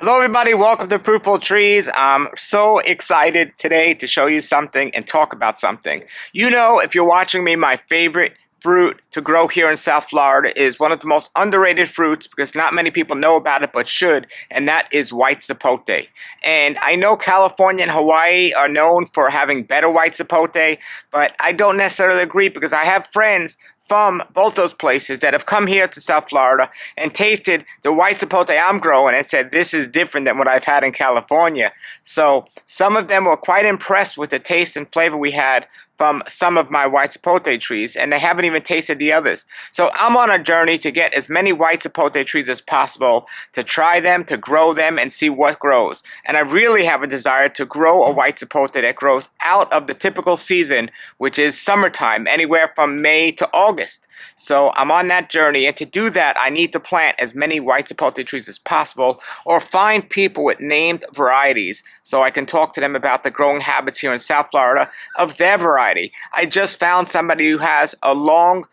Hello everybody, welcome to Fruitful Trees. I'm so excited today to show you something and talk about something. You know, if you're watching me, my favorite fruit to grow here in South Florida is one of the most underrated fruits because not many people know about it but should, and that is white sapote. And I know California and Hawaii are known for having better white sapote, but I don't necessarily agree because I have friends from both those places that have come here to South Florida and tasted the white sapote I'm growing and said this is different than what I've had in California. So some of them were quite impressed with the taste and flavor we had from some of my white sapote trees, and they haven't even tasted the others. So I'm on a journey to get as many white sapote trees as possible, to try them, to grow them, and see what grows. And I really have a desire to grow a white sapote that grows out of the typical season, which is summertime, anywhere from May to August. So I'm on that journey, and to do that, I need to plant as many white sapote trees as possible, or find people with named varieties so I can talk to them about the growing habits here in South Florida of their variety. I just found somebody who has a long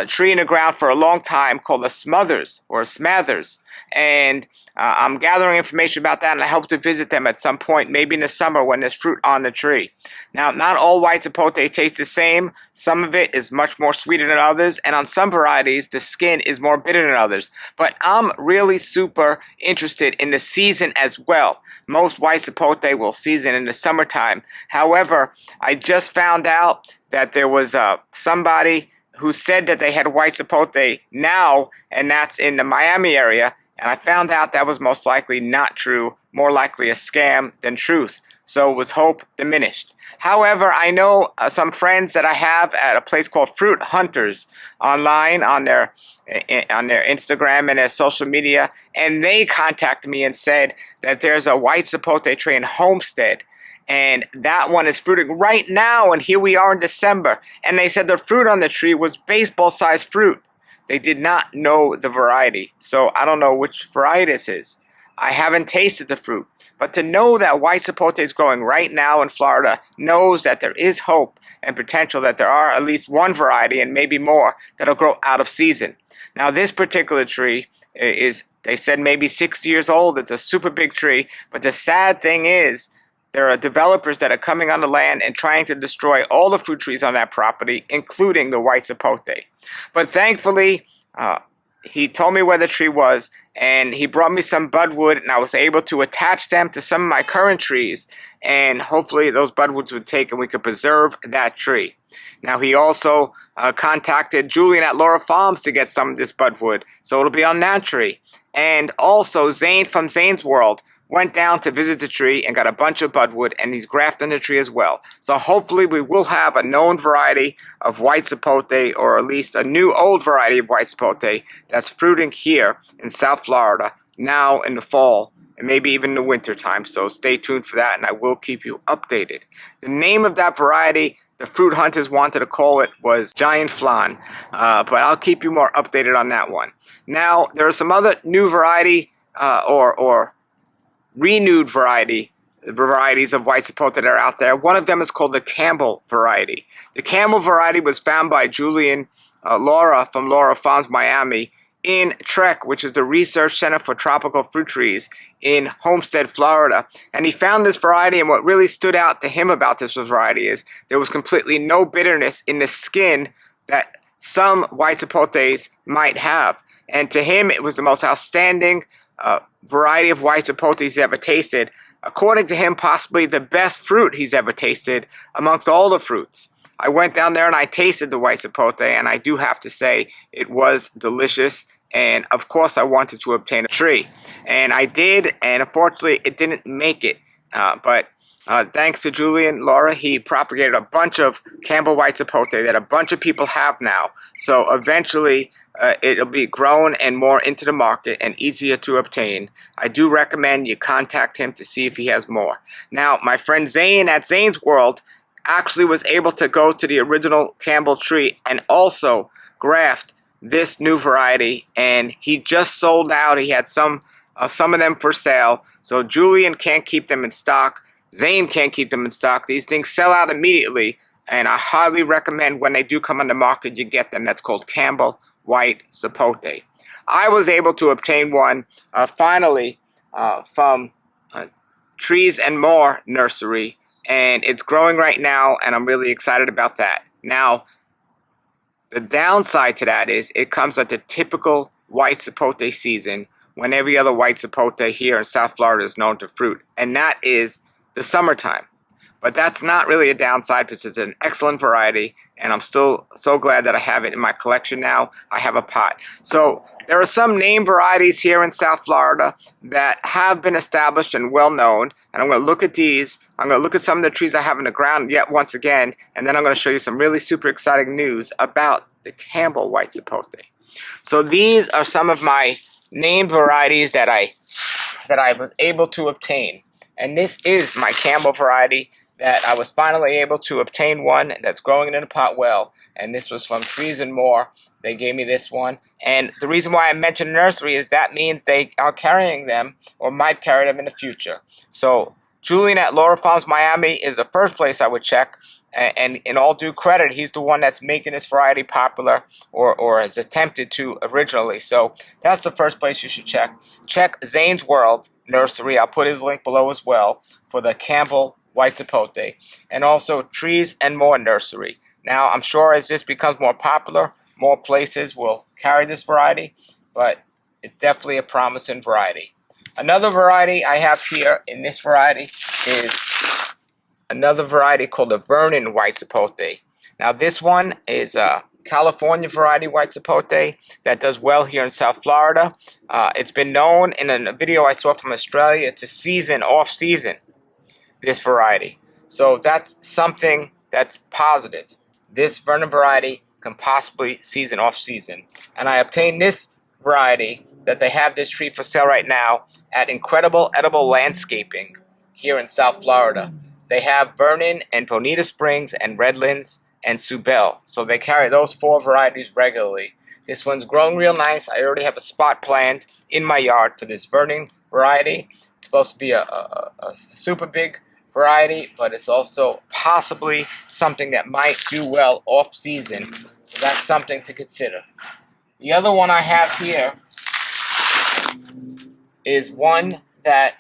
tree in the ground for a long time called a smothers or smathers, and I'm gathering information about that, and I hope to visit them at some point, maybe in the summer when there's fruit on the tree. Now, not all white sapote taste the same. Some of it is much more sweeter than others, and on some varieties the skin is more bitter than others. But I'm really super interested in the season as well. Most white sapote will season in the summertime. However, I just found out that there was somebody who said that they had white sapote now, and that's in the Miami area, and I found out that was most likely not true, more likely a scam than truth. So was hope diminished. However, I know some friends that I have at a place called Fruit Hunters online on their Instagram and their social media, and they contacted me and said that there's a white sapote tree in Homestead, and that one is fruiting right now, and here we are in December, and they said the fruit on the tree was baseball-sized fruit. They did not know the variety, so I don't know which variety this is. I haven't tasted the fruit, but to know that white sapote is growing right now in Florida knows that there is hope and potential that there are at least one variety and maybe more that'll grow out of season. Now, this particular tree is, they said, maybe 60 years old. It's a super big tree, but the sad thing is there are developers that are coming on the land and trying to destroy all the fruit trees on that property, including the white sapote. But thankfully, he told me where the tree was, and he brought me some budwood, and I was able to attach them to some of my current trees, and hopefully those budwoods would take and we could preserve that tree. Now, he also contacted Julian at Lara Farms to get some of this budwood, so it'll be on that tree. And also, Zayn from Zayn's World went down to visit the tree and got a bunch of budwood, and he's grafting the tree as well. So hopefully we will have a known variety of white sapote, or at least a new old variety of white sapote that's fruiting here in South Florida now in the fall and maybe even the winter time. So stay tuned for that, and I will keep you updated. The name of that variety the fruit hunters wanted to call it was Giant Flan, but I'll keep you more updated on that one. Now, there are some other new variety or renewed varieties of white sapote that are out there. One of them is called the Campbell variety. The Campbell variety was found by Julian Lara from Lara Farms, Miami, in TREC, which is the Research Center for Tropical Fruit Trees in Homestead, Florida. And he found this variety, and what really stood out to him about this variety is there was completely no bitterness in the skin that some white sapotes might have. And to him, it was the most outstanding variety of white sapote he's ever tasted. According to him, possibly the best fruit he's ever tasted amongst all the fruits. I went down there and I tasted the white sapote, and I do have to say it was delicious. And of course, I wanted to obtain a tree, and I did. And unfortunately, it didn't make it. But thanks to Julian Lara, he propagated a bunch of Campbell white sapote that a bunch of people have now. So eventually, it'll be grown and more into the market and easier to obtain. I do recommend you contact him to see if he has more. Now, my friend Zayn at Zayn's World actually was able to go to the original Campbell tree and also graft this new variety, and he just sold out. He had some of them for sale, so Julian can't keep them in stock. Zayn can't keep them in stock. These things sell out immediately, and I highly recommend when they do come on the market you get them. That's called Campbell white sapote. I was able to obtain one finally from Trees and More Nursery, and it's growing right now, and I'm really excited about that. Now, the downside to that is it comes at the typical white sapote season, when every other white sapote here in South Florida is known to fruit, and that is the summertime. But that's not really a downside because it's an excellent variety, and I'm still so glad that I have it in my collection now. I have a pot. So there are some name varieties here in South Florida that have been established and well known, and I'm going to look at these. I'm going to look at some of the trees I have in the ground yet once again, and then I'm going to show you some really super exciting news about the Campbell white sapote. So these are some of my named varieties that I was able to obtain, and this is my Campbell variety that I was finally able to obtain one that's growing in a pot well, and this was from Trees and More. They gave me this one, and the reason why I mentioned nursery is that means they are carrying them or might carry them in the future. So Julian at Lara Farms Miami is the first place I would check, and in all due credit, he's the one that's making this variety popular, or has attempted to originally. So that's the first place you should check. Check Zayn's World Nursery. I'll put his link below as well for the Campbell white sapote, and also Trees and More Nursery. Now, I'm sure as this becomes more popular, more places will carry this variety, but it's definitely a promising variety. Another variety I have here in this variety is another variety called the Vernon white sapote. Now, this one is a California variety white sapote that does well here in South Florida. It's been known in a video I saw from Australia to season off-season this variety. So that's something that's positive. This Vernon variety can possibly season off season. And I obtained this variety that they have this tree for sale right now at Incredible Edible Landscaping here in South Florida. They have Vernon and Bonita Springs and Redlands and Subel. So they carry those 4 varieties regularly. This one's growing real nice. I already have a spot planned in my yard for this Vernon variety. It's supposed to be a super big variety, but it's also possibly something that might do well off season. So that's something to consider. The other one I have here is one that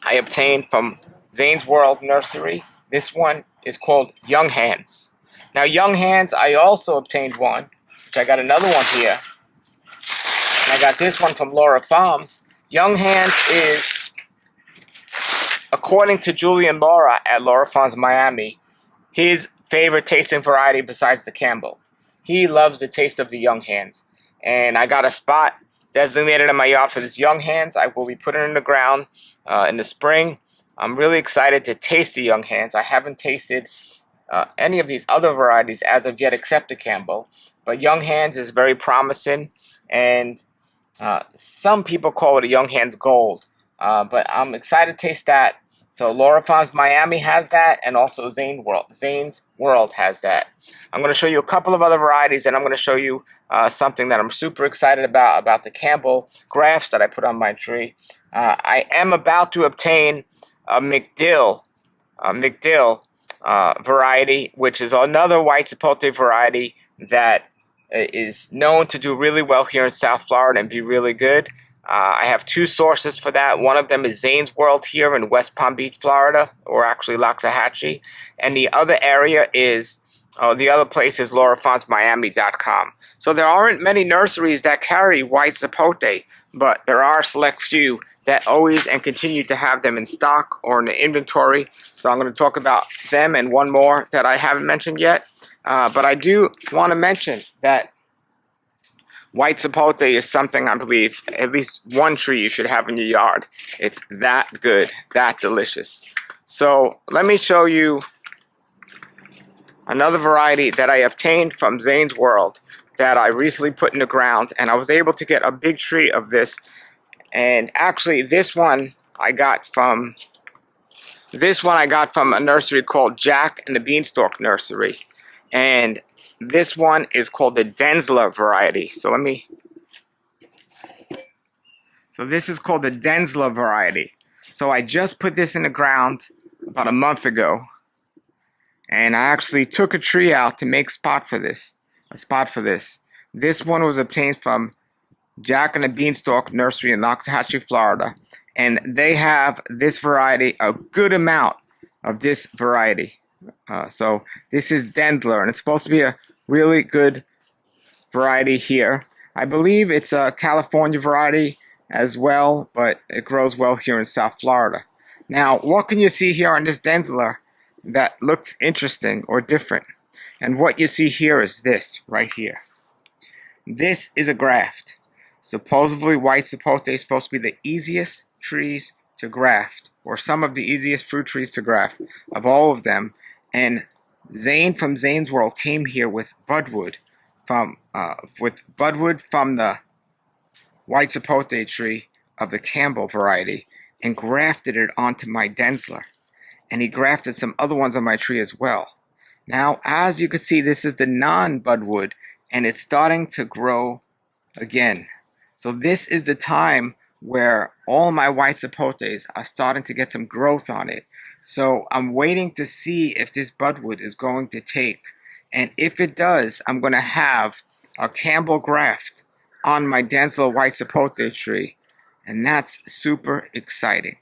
I obtained from Zayn's World Nursery. This one is called Younghans. Now, Younghans, I also obtained one, which I got another one here. And I got this one from Lara Farms. Younghans is, according to Julian Lara at Lara Farms Miami, his favorite tasting variety besides the Campbell. He loves the taste of the Younghans. And I got a spot designated in my yard for this Younghans. I will be putting it in the ground in the spring. I'm really excited to taste the Younghans. I haven't tasted any of these other varieties as of yet except the Campbell. But Younghans is very promising, and some people call it a Younghans Gold. But I'm excited to taste that. So Lara Farms Miami has that, and also Zayn's World has that. I'm going to show you a couple of other varieties, and I'm going to show you something that I'm super excited about the Campbell grafts that I put on my tree. I am about to obtain a McDill variety, which is another white sapote variety that is known to do really well here in South Florida and be really good. I have 2 sources for that. One of them is Zayn's World here in West Palm Beach, Florida, or actually Loxahatchee. And the other area is, the other place is LaraFarmsMiami.com. So there aren't many nurseries that carry white sapote, but there are a select few that always and continue to have them in stock or in the inventory. So I'm going to talk about them and one more that I haven't mentioned yet. But I do want to mention that white sapote is something I believe at least one tree you should have in your yard. It's that good, that delicious. So let me show you another variety that I obtained from Zayn's World that I recently put in the ground, and I was able to get a big tree of this. And actually, this one I got from a nursery called Jack and the Beanstalk Nursery, and this one is called the Dlensler variety. So this is called the Dlensler variety. So I just put this in the ground about a month ago, and I actually took a tree out to make a spot for this. This one was obtained from Jack and the Beanstalk Nursery in Loxahatchee, Florida. And they have this variety, a good amount of this variety. So this is Dlensler, and it's supposed to be a really good variety here. I believe it's a California variety as well, but it grows well here in South Florida. Now, what can you see here on this Dlensler that looks interesting or different? And what you see here is this right here. This is a graft. Supposedly white sapote is supposed to be the easiest trees to graft, or some of the easiest fruit trees to graft of all of them. And Zayn from Zayn's World came here with Budwood from the white sapote tree of the Campbell variety and grafted it onto my Dlensler. And he grafted some other ones on my tree as well. Now, as you can see, this is the non-Budwood, and it's starting to grow again. So this is the time where all my white sapotes are starting to get some growth on it. So I'm waiting to see if this Budwood is going to take. And if it does, I'm going to have a Campbell graft on my Dlensler white sapote tree. And that's super exciting.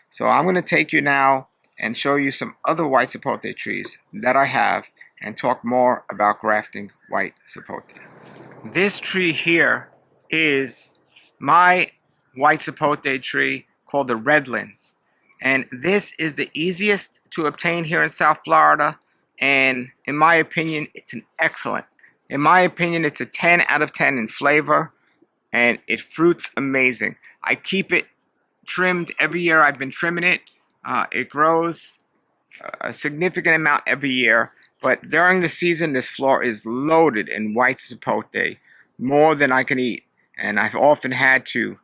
So I'm going to take you now and show you some other white sapote trees that I have and talk more about grafting white sapote. This tree here is my white sapote tree called the Redlands. And this is the easiest to obtain here in South Florida. And in my opinion, it's an excellent. In my opinion, it's a 10 out of 10 in flavor. And it fruits amazing. I keep it trimmed every year. I've been trimming it. It grows a significant amount every year. But during the season, this floor is loaded in white sapote, more than I can eat. And I've often had to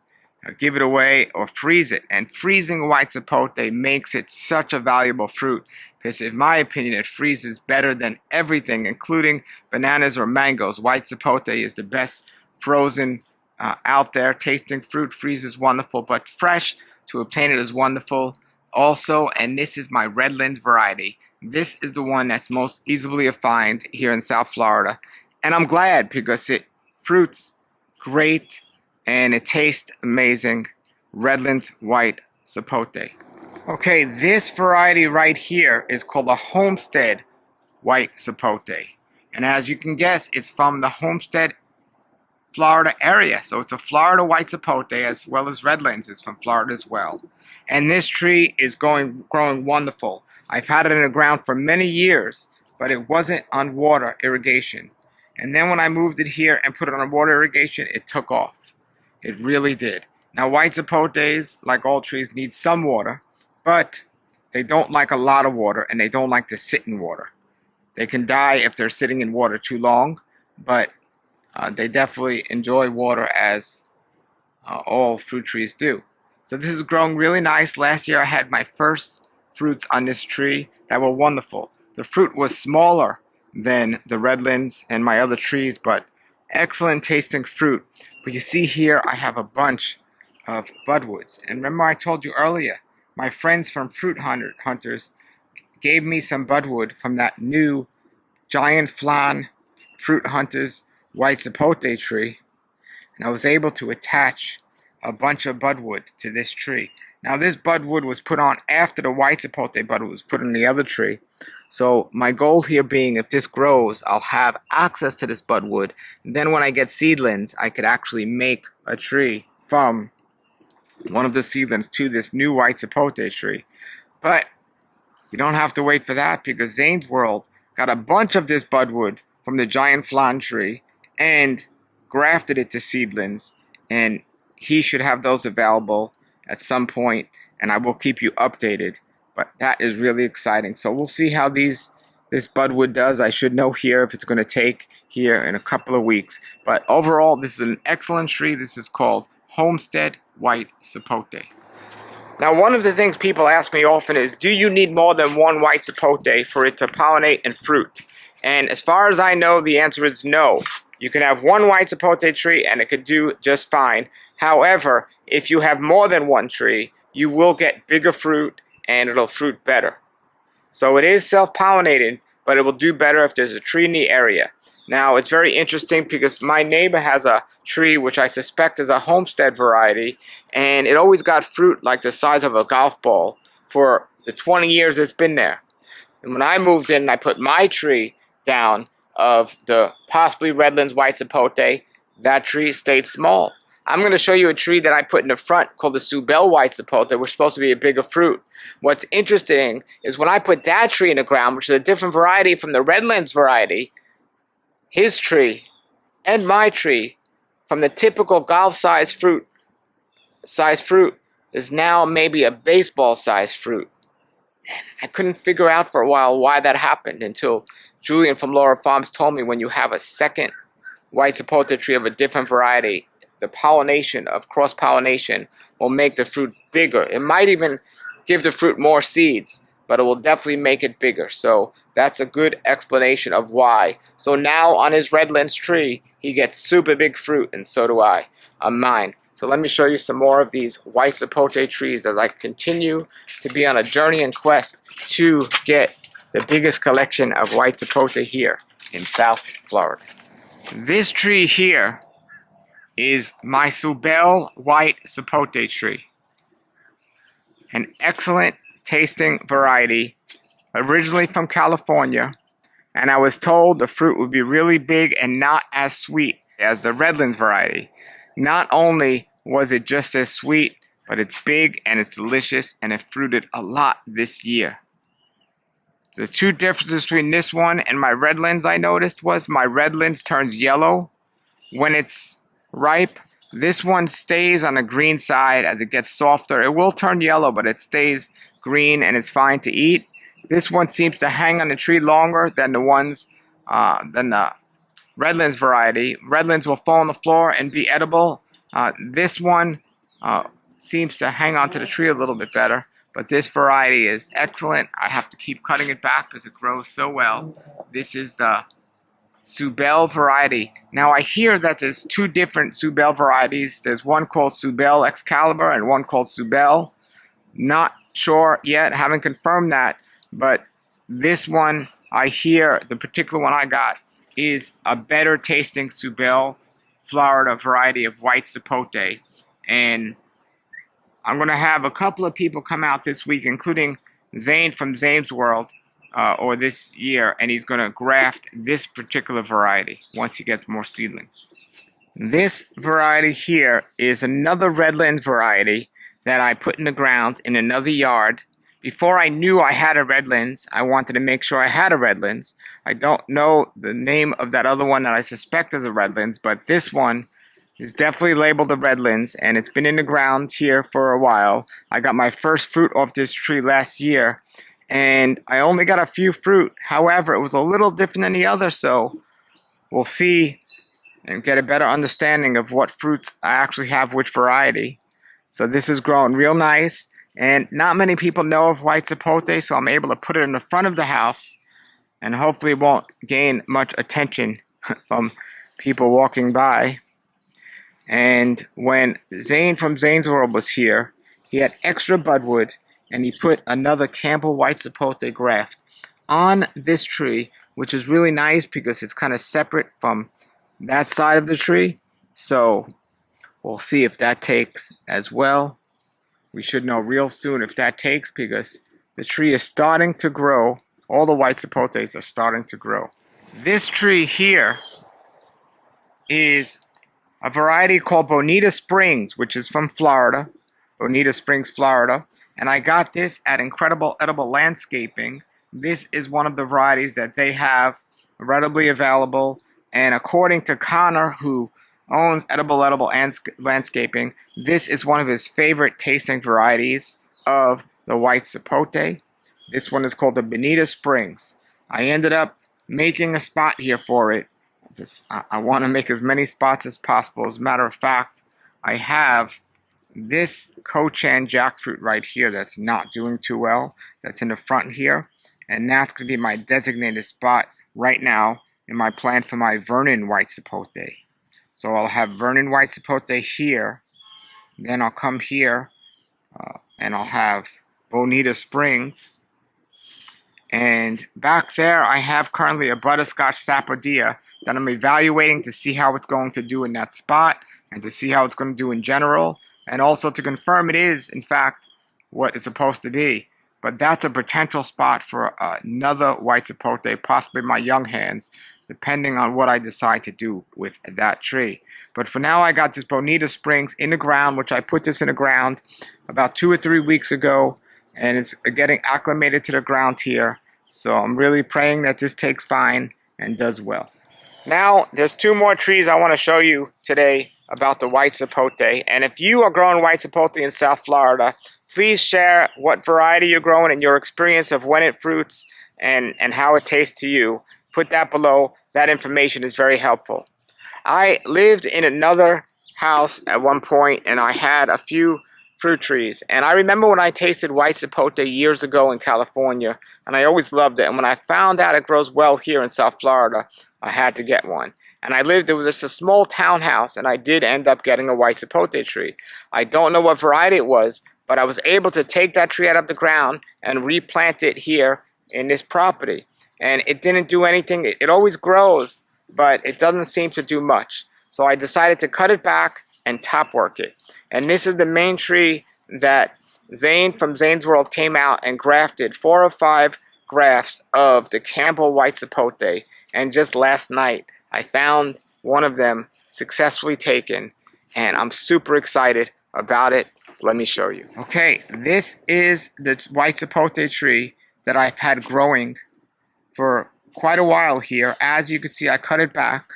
give it away or freeze it. And freezing white sapote makes it such a valuable fruit because, in my opinion, it freezes better than everything, including bananas or mangoes. White sapote is the best frozen out there. Tasting fruit freezes wonderful, but fresh to obtain it is wonderful also. And this is my Redlands variety. This is the one that's most easily found here in South Florida. And I'm glad because it fruits great and it tastes amazing. Redlands white sapote. Okay, this variety right here is called the Homestead white sapote. And as you can guess, it's from the Homestead, Florida area. So it's a Florida white sapote, as well as Redlands is from Florida as well. And this tree is growing wonderful. I've had it in the ground for many years, but it wasn't on water irrigation. And then when I moved it here and put it on water irrigation, it took off. It really did. Now, white sapotes, like all trees, need some water, but they don't like a lot of water, and they don't like to sit in water. They can die if they're sitting in water too long, but they definitely enjoy water, as all fruit trees do. So this is growing really nice. Last year I had my first fruits on this tree that were wonderful. The fruit was smaller than the Redlands and my other trees, but excellent tasting fruit. But you see here I have a bunch of Budwoods. And remember I told you earlier, my friends from Fruit Hunters gave me some Budwood from that new giant flan Fruit Hunters white sapote tree. And I was able to attach a bunch of Budwood to this tree. Now this Budwood was put on after the white sapote Budwood was put on the other tree. So my goal here being, if this grows, I'll have access to this Budwood. And then when I get seedlings, I could actually make a tree from one of the seedlings to this new white sapote tree. But you don't have to wait for that, because Zayn's World got a bunch of this Budwood from the giant flan tree and grafted it to seedlings. And he should have those available at some point, and I will keep you updated. But that is really exciting. So we'll see how this Budwood does. I should know here if it's going to take here in a couple of weeks. But overall, this is an excellent tree. This is called Homestead White Sapote. Now, one of the things people ask me often is, do you need more than one white sapote for it to pollinate and fruit? And as far as I know, the answer is no. You can have one white sapote tree and it could do just fine. However, if you have more than one tree, you will get bigger fruit and it'll fruit better. So it is self-pollinated, but it will do better if there's a tree in the area. Now, it's very interesting because my neighbor has a tree which I suspect is a Homestead variety, and it always got fruit like the size of a golf ball for the 20 years it's been there. And when I moved in and I put my tree down of the possibly Redlands white Sapote, that tree stayed small. I'm going to show you a tree that I put in the front called the Subel white Sapote, which is supposed to be a bigger fruit. What's interesting is when I put that tree in the ground, which is a different variety from the Redlands variety, his tree and my tree, from the typical golf-sized fruit, is now maybe a baseball-sized fruit. I couldn't figure out for a while why that happened until Julian from Lara Farms told me when you have a second white Sapote tree of a different variety, the pollination of cross-pollination will make the fruit bigger. It might even give the fruit more seeds, but it will definitely make it bigger. So that's a good explanation of why. So now on his Redlands tree, he gets super big fruit, and so do I on mine. So let me show you some more of these white Sapote trees as I continue to be on a journey and quest to get the biggest collection of white Sapote here in South Florida. This tree here is my Subel white Sapote tree. An excellent tasting variety, originally from California, and I was told the fruit would be really big and not as sweet as the Redlands variety. Not only was it just as sweet, but it's big and it's delicious, and it fruited a lot this year. The two differences between this one and my Redlands I noticed was my Redlands turns yellow when it's ripe. This one stays on the green side as it gets softer. It will turn yellow, but it stays green and it's fine to eat. This one seems to hang on the tree longer than the Redlands variety. Redlands will fall on the floor and be edible. This one seems to hang onto the tree a little bit better, but this variety is excellent. I have to keep cutting it back because it grows so well. This is the Subel variety. Now I hear that there's two different Subel varieties. There's one called Subel Excalibur and one called Subel. Not sure yet, haven't confirmed that, but this one I hear, the particular one I got, is a better tasting Subel Florida variety of white Sapote. And I'm going to have a couple of people come out this week, including Zayn from Zayn's World, or this year, and he's going to graft this particular variety once he gets more seedlings. This variety here is another Redlands variety that I put in the ground in another yard. Before I knew I had a Redlands, I wanted to make sure I had a Redlands. I don't know the name of that other one that I suspect is a Redlands, but this one is definitely labeled a Redlands, and it's been in the ground here for a while. I got my first fruit off this tree last year, and I only got a few fruit. However, it was a little different than the other, so we'll see and get a better understanding of what fruits I actually have, which variety. So this is growing real nice, and not many people know of white Sapote, so I'm able to put it in the front of the house, and hopefully it won't gain much attention from people walking by. And when Zayn from Zayn's World was here, he had extra Budwood, and he put another Campbell white Sapote graft on this tree, which is really nice because it's kind of separate from that side of the tree. So we'll see if that takes as well. We should know real soon if that takes, because the tree is starting to grow. All the white Sapotes are starting to grow. This tree here is a variety called Bonita Springs, which is from Florida, Bonita Springs, Florida. And I got this at Incredible Edible Landscaping. This is one of the varieties that they have readily available. And according to Connor, who owns Edible Landscaping, this is one of his favorite tasting varieties of the white Sapote. This one is called the Bonita Springs. I ended up making a spot here for it. I want to make as many spots as possible. As a matter of fact, I have this Cochan jackfruit right here that's not doing too well. That's in the front here. And that's going to be my designated spot right now in my plan for my Vernon white Sapote. So I'll have Vernon white Sapote here. Then I'll come here and I'll have Bonita Springs. And back there I have currently a butterscotch sapodilla, that I'm evaluating to see how it's going to do in that spot and to see how it's going to do in general, and also to confirm it is, in fact, what it's supposed to be. But that's a potential spot for another white sapote, possibly my Younghans, depending on what I decide to do with that tree. But for now, I got this Bonita Springs in the ground, which I put this in the ground about 2 or 3 weeks ago, and it's getting acclimated to the ground here. So I'm really praying that this takes fine and does well. Now, there's 2 more trees I want to show you today about the white sapote. And if you are growing white sapote in South Florida, please share what variety you're growing and your experience of when it fruits and how it tastes to you. Put that below. That information is very helpful. I lived in another house at one point, and I had a few fruit trees. And I remember when I tasted white sapote years ago in California, and I always loved it. And when I found out it grows well here in South Florida, I had to get one. And there was just a small townhouse, and I did end up getting a white sapote tree. I don't know what variety it was, but I was able to take that tree out of the ground and replant it here in this property. And it didn't do anything. It always grows, but it doesn't seem to do much. So I decided to cut it back and top work it. And this is the main tree that Zayn from Zayn's World came out and grafted 4 or 5 grafts of the Campbell white sapote. And just last night, I found one of them successfully taken, and I'm super excited about it. So let me show you. Okay, this is the white sapote tree that I've had growing for quite a while here. As you can see, I cut it back,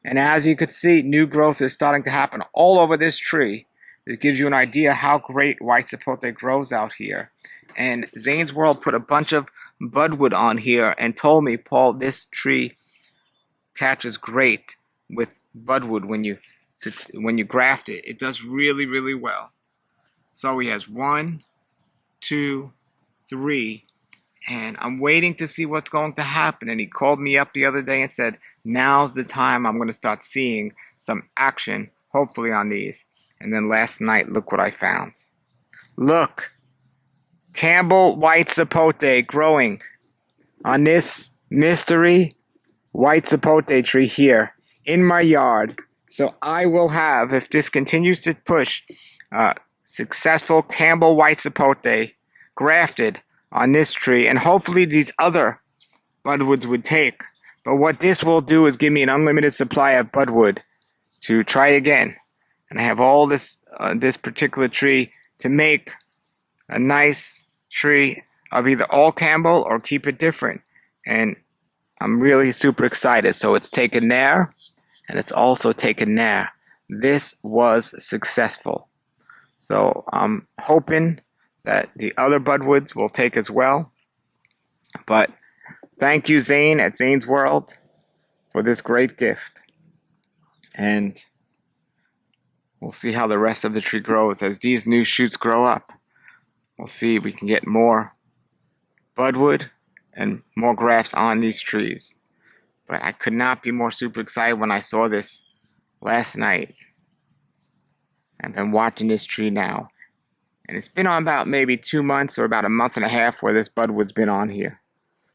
and as you can see, new growth is starting to happen all over this tree. It gives you an idea how great white sapote grows out here. And Zayn's World put a bunch of Budwood on here and told me, Paul, this tree catches great with Budwood when you graft it. It does really, really well. So he has 1, 2, 3, and I'm waiting to see what's going to happen. And he called me up the other day and said, now's the time I'm going to start seeing some action, hopefully on these. And then last night, look what I found. Look, Campbell white sapote growing on this mystery white sapote tree here in my yard. So I will have, if this continues to push, successful Campbell white sapote grafted on this tree, and hopefully these other Budwoods would take. But what this will do is give me an unlimited supply of Budwood to try again. And I have all this this particular tree to make a nice tree of either all Campbell or keep it different. And I'm really super excited. So it's taken there, and it's also taken there. This was successful. So I'm hoping that the other Budwoods will take as well. But thank you, Zayn at Zayn's World, for this great gift. And we'll see how the rest of the tree grows as these new shoots grow up. We'll see if we can get more Budwood and more grafts on these trees. But I could not be more super excited when I saw this last night. I've been watching this tree now. And it's been on about maybe 2 months or about a month and a half where this Budwood's been on here.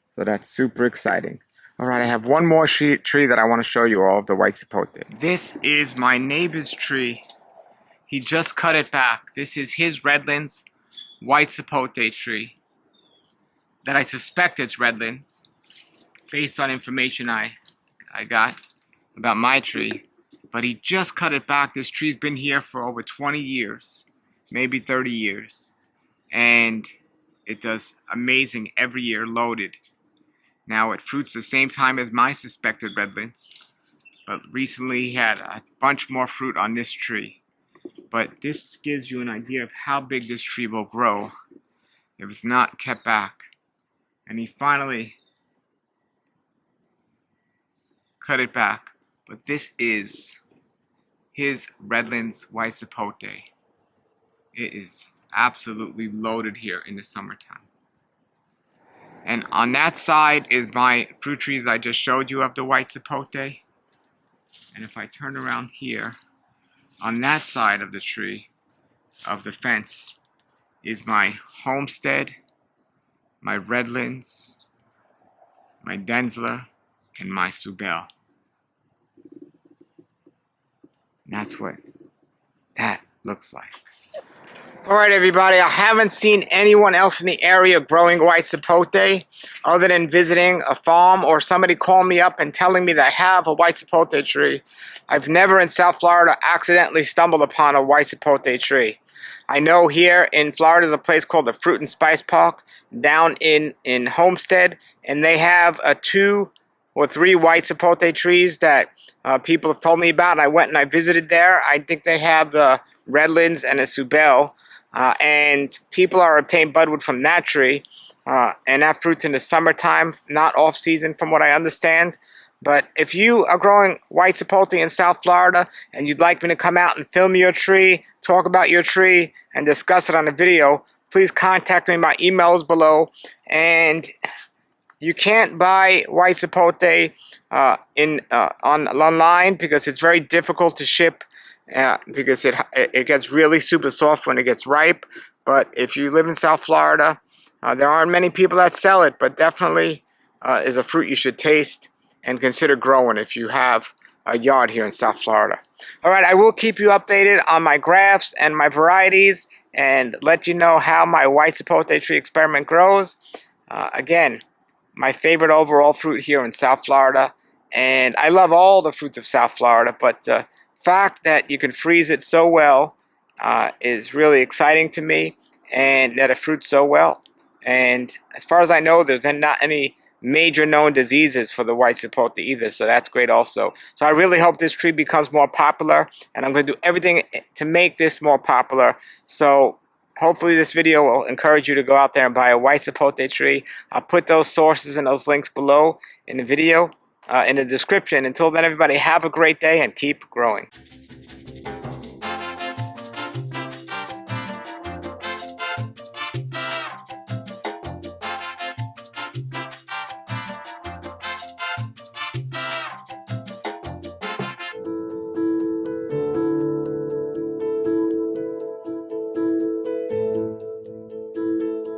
So that's super exciting. Alright, I have one more tree that I want to show you all of the white sapote. This is my neighbor's tree. He just cut it back. This is his Redlands white sapote tree. That I suspect it's Redlands, based on information I got about my tree. But he just cut it back. This tree's been here for over 20 years. Maybe 30 years. And it does amazing every year, loaded. Now it fruits the same time as my suspected Redlands. But recently he had a bunch more fruit on this tree. But this gives you an idea of how big this tree will grow if it's not kept back. And he finally cut it back. But this is his Redlands white sapote. It is absolutely loaded here in the summertime. And on that side is my fruit trees I just showed you of the white sapote. And if I turn around here, on that side of the tree, of the fence, is my Homestead, my Redlands, my Dlensler, and my Subel. And that's what that looks like. Alright everybody, I haven't seen anyone else in the area growing white sapote other than visiting a farm or somebody calling me up and telling me that I have a white sapote tree. I've never in South Florida accidentally stumbled upon a white sapote tree. I know here in Florida there's a place called the Fruit and Spice Park down in Homestead, and they have 2 or 3 white sapote trees that people have told me about, and I went and I visited there. I think they have the Redlands and a Subel, and people are obtaining Budwood from that tree, and that fruit's in the summertime, not off-season from what I understand. But if you are growing white sapote in South Florida and you'd like me to come out and film your tree, talk about your tree, and discuss it on a video, please contact me. My email is below. And you can't buy white sapote online because it's very difficult to ship because it gets really super soft when it gets ripe. But if you live in South Florida, there aren't many people that sell it, but definitely is a fruit you should taste and consider growing if you have a yard here in South Florida. Alright, I will keep you updated on my grafts and my varieties and let you know how my white sapote tree experiment grows. Again, my favorite overall fruit here in South Florida, and I love all the fruits of South Florida, but the fact that you can freeze it so well is really exciting to me, and that it fruits so well. And as far as I know, there's not any major known diseases for the white sapote either, so that's great also. So I really hope this tree becomes more popular, and I'm going to do everything to make this more popular. So hopefully this video will encourage you to go out there and buy a white sapote tree. I'll put those sources and those links below in the video, in the description. Until then, everybody, have a great day and keep growing.